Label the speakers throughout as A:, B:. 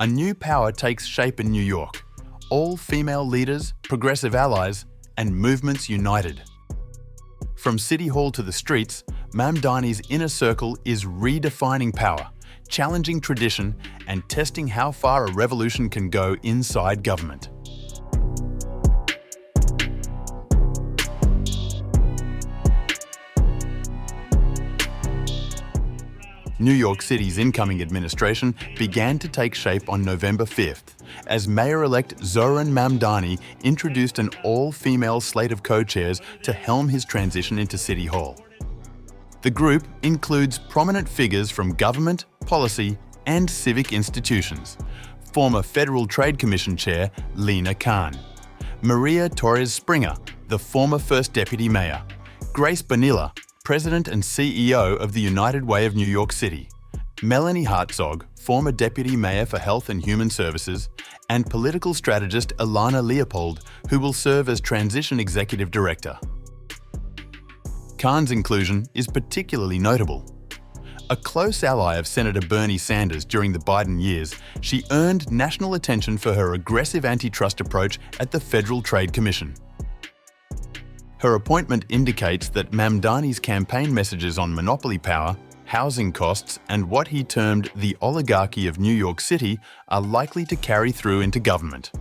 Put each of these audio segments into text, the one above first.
A: A new power takes shape in New York. All female leaders, progressive allies, and movements united. From City Hall to the streets, Mamdani's inner circle is redefining power, challenging tradition, and testing how far a revolution can go inside government. New York City's incoming administration began to take shape on November 5th, as Mayor-elect Zohran Mamdani introduced an all-female slate of co-chairs to helm his transition into City Hall. The group includes prominent figures from government, policy, and civic institutions. Former Federal Trade Commission Chair Lina Khan, Maria Torres Springer, the former First Deputy Mayor, Grace Bonilla, President and CEO of the United Way of New York City, Melanie Hartzog, former Deputy Mayor for Health and Human Services, and political strategist Ilana Leopold, who will serve as Transition Executive Director. Khan's inclusion is particularly notable. A close ally of Senator Bernie Sanders during the Biden years, she earned national attention for her aggressive antitrust approach at the Federal Trade Commission. Her appointment indicates that Mamdani's campaign messages on monopoly power, housing costs, and what he termed the oligarchy of New York City are likely to carry through into government.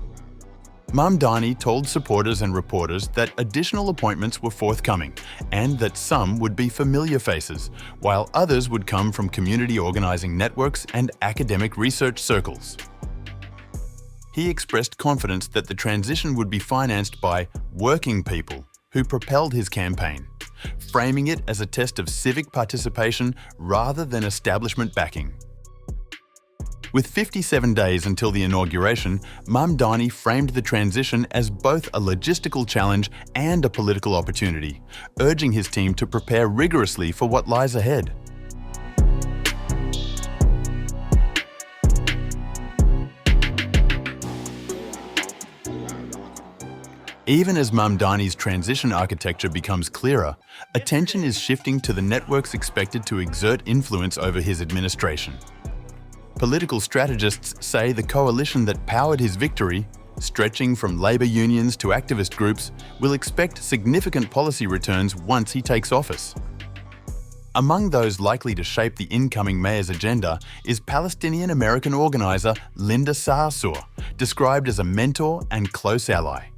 A: Mamdani told supporters and reporters that additional appointments were forthcoming and that some would be familiar faces, while others would come from community organizing networks and academic research circles. He expressed confidence that the transition would be financed by working people who propelled his campaign, framing it as a test of civic participation rather than establishment backing. With 57 days until the inauguration, Mamdani framed the transition as both a logistical challenge and a political opportunity, urging his team to prepare rigorously for what lies ahead. Even as Mamdani's transition architecture becomes clearer, attention is shifting to the networks expected to exert influence over his administration. Political strategists say the coalition that powered his victory, stretching from labor unions to activist groups, will expect significant policy returns once he takes office. Among those likely to shape the incoming mayor's agenda is Palestinian-American organizer Linda Sarsour, described as a mentor and close ally.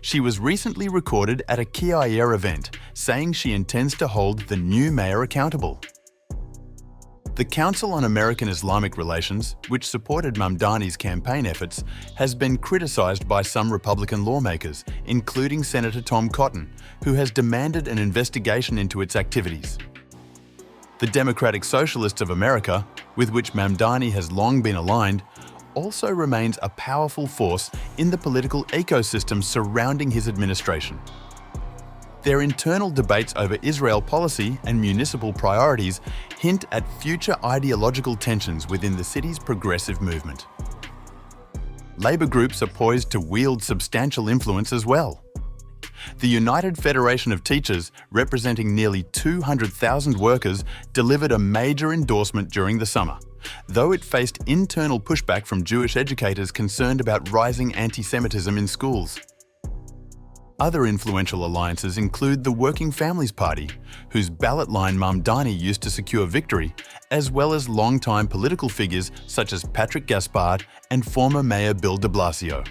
A: She was recently recorded at a Kiaya event, saying she intends to hold the new mayor accountable. The Council on American Islamic Relations, which supported Mamdani's campaign efforts, has been criticized by some Republican lawmakers, including Senator Tom Cotton, who has demanded an investigation into its activities. The Democratic Socialists of America, with which Mamdani has long been aligned, also remains a powerful force in the political ecosystem surrounding his administration. Their internal debates over Israel policy and municipal priorities hint at future ideological tensions within the city's progressive movement. Labor groups are poised to wield substantial influence as well. The United Federation of Teachers, representing nearly 200,000 workers, delivered a major endorsement during the summer, though it faced internal pushback from Jewish educators concerned about rising anti-Semitism in schools. Other influential alliances include the Working Families Party, whose ballot line Mamdani used to secure victory, as well as longtime political figures such as Patrick Gaspard and former Mayor Bill de Blasio.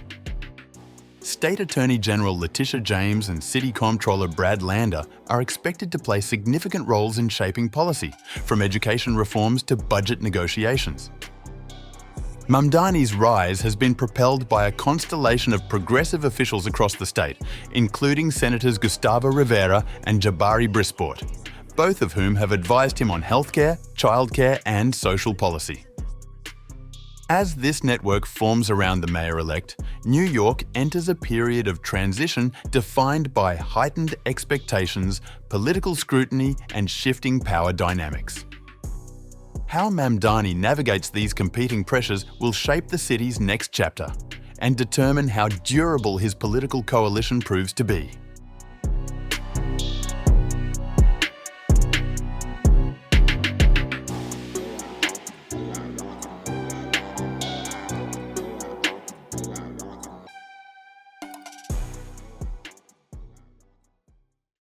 A: State Attorney General Letitia James and City Comptroller Brad Lander are expected to play significant roles in shaping policy, from education reforms to budget negotiations. Mamdani's rise has been propelled by a constellation of progressive officials across the state, including Senators Gustavo Rivera and Jabari Brisport, both of whom have advised him on healthcare, childcare, and social policy. As this network forms around the mayor-elect, New York enters a period of transition defined by heightened expectations, political scrutiny, and shifting power dynamics. How Mamdani navigates these competing pressures will shape the city's next chapter and determine how durable his political coalition proves to be.